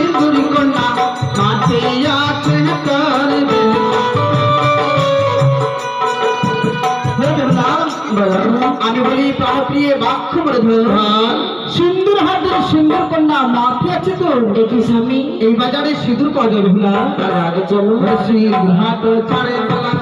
সিঁদুর কন্যা মাঠে আছে করবে আমি বলি প্রাণপ্রিয় বাক্য বলে সুন্দর হাতের সুন্দর কন্যা মাঠে আছে তো দেখি স্বামী এই বাজারে সিঁদুর পাওয়া যাবে না তার আগে চলো সিঁদুর হাত ছাড়ে পালা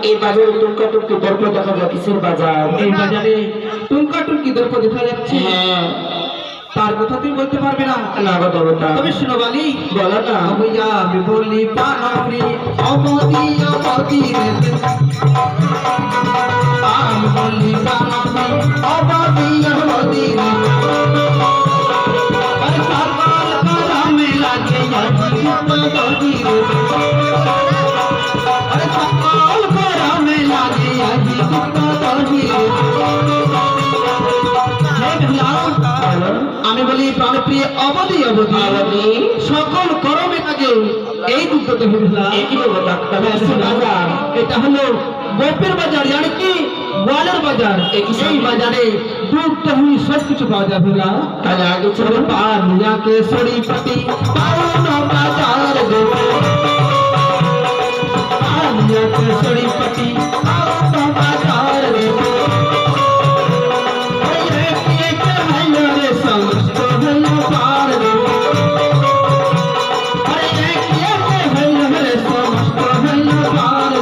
এই বাজারে টুনকা টুনকি দর্প দেখা যায় কিসের বাজার এই বাজারে টুনকা টুনকি দর্প দেখা যাচ্ছে হ্যাঁ তার কথা তুই বলতে পারবি না না গো দেবতা তবে শুনো বালি বলো না হইয়া আমি বলি প্রাণপ্রি অমতি অমতি আমি বলি প্রাণপ্রি অমতি অমতি আরে সরকার কামে লাগে অমতি আরে সরকার কামে লাগে অমতি আমি বলি প্রাণপ্রিয় অবধি অবধি অবধি সকল করমে আগে এই দুটোতে একই দেবতা তবে বাজার এটা হলো গোপের বাজার জানি কি গোয়ালের বাজার এই বাজারে দুধ দহি সব কিছু পাওয়া যাবে না তাহলে আগে চলো পানিয়া কে সড়ি পাতি পাওন বাজার পানিয়া কে সড়ি পাতি পাওন বাজার সমস্ত হল পার আরে হল সমস্ত হল পার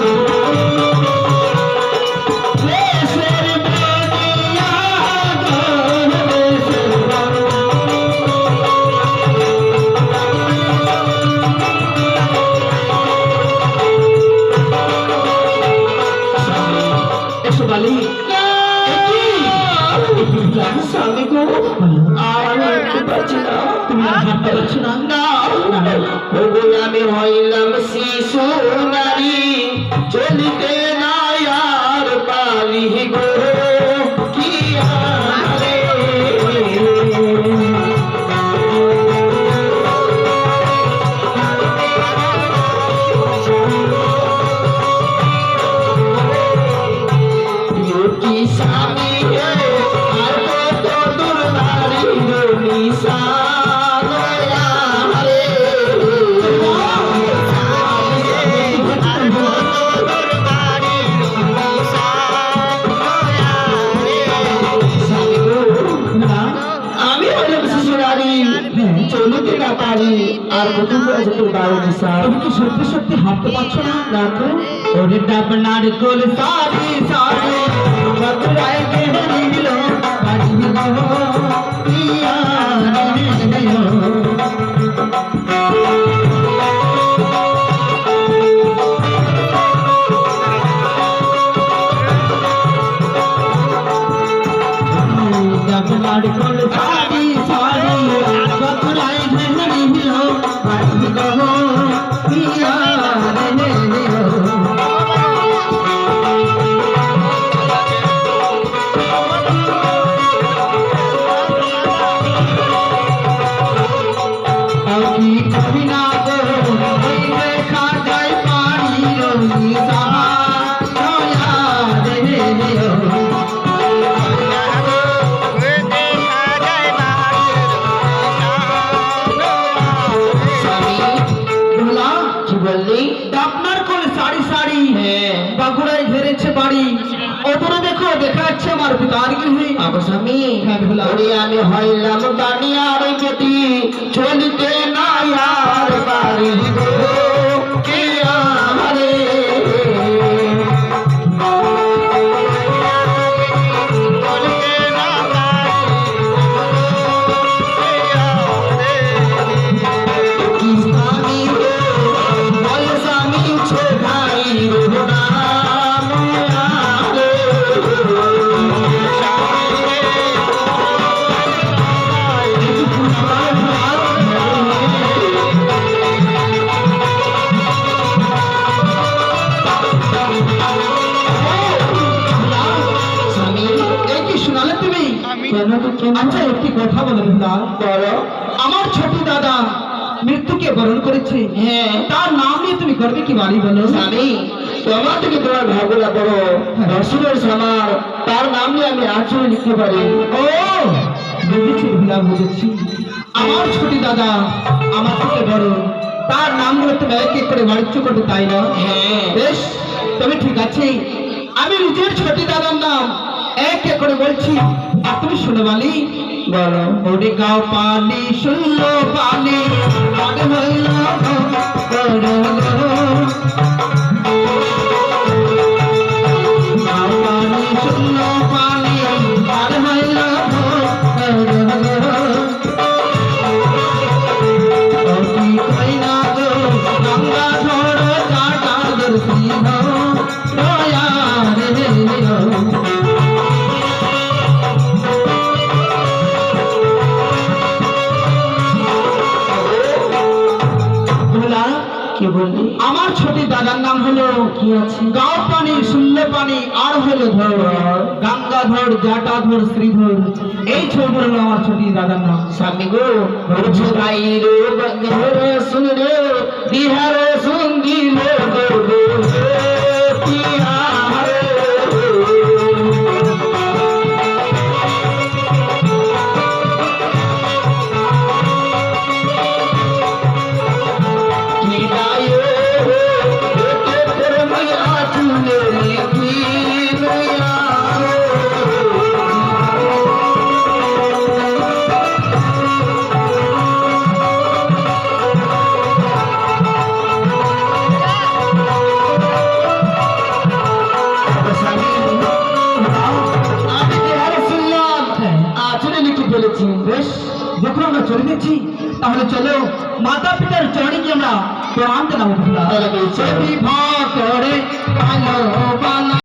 দেশের বানিয়া একশো বালি স্বামী গো আর একটু পাচ্ছি না তুমি হাঁটতে পারছো না আমি হইলাম শিশু নারী চলিতে না আর পারি গো কি আরে কি স্বামী আর কত দূর নারী নিশা চলতে না পারি আর কত আছে তোর বারো নিশা তুমি কি সত্যি সত্যি হাঁটতে পারছো না রাখো ওরে ডাবনার কোল সারি সারি মথুরায় কে দিল বাজি গো পিয়া দিও ডাবনার কোল সারি সারি মথুরায় কে দিল বাজি গো পিয়া দিও বাগুড়ায় ঘেরেছে বাড়ি ওপরে দেখো দেখা যাচ্ছে আমার পিতার গৃহে স্বামী আমি হইলাম বানিয়ার বেটি চলিতে না আর পারি গো কে আমারে আচ্ছা একটি কথা বলো বেহুলা, বলো। আমার ছোট দাদা মৃত্যুকে বরণ করেছে, হ্যাঁ তার নাম নিয়ে তুমি করবে কি বাড়ি বলো? স্বামী, তোমার থেকে তোমার ভাবনা করো, রসুলের সামার তার নাম নিয়ে আমি আচরণ লিখতে পারি। ও বুঝেছি বেহুলা, বুঝেছি। আমার ছোট দাদা আমার থেকে বড়, তার নামগুলো তুমি এক এক করে বাড়িচ্ছ করবে, তাই না? হ্যাঁ বেশ, তবে ঠিক আছে, আমি নিজের ছোট দাদার নাম এক এক করে বলছি, আর তুমি শুনে বালি। বলো। ওরে গাও পানি শুনলো পানি পানি হইল গো, গো, গো। গাও পানি শুনলো পানি পানি হইল গো, গো, গো। ও কি কইনা গো গঙ্গা ধর চাটাগর সিংহ দয়া রে ও। ভোলা, কি বললি? আমার ছোট দাদার নাম হলো কি আছে? গাও পানি শূন্য পানি আর হলো ধর গঙ্গাধর জাটাধর শ্রীধর, এই ছবি হলো আমার ছোট দাদার নাম। স্বামী গো, বলছো ভাই রে ঘর শুন রে বিহার সঙ্গীল করবো আমি বিহার শুনলাম আচরণ লিখে ফেলেছি। বেশ, যখন আমরা চলে গেছি তাহলে চলো মাতা পিতার চরণে গিয়ে আমরা প্রণাম জানাবো। তাহলে চলো। বিবাহ করে ভালো বানা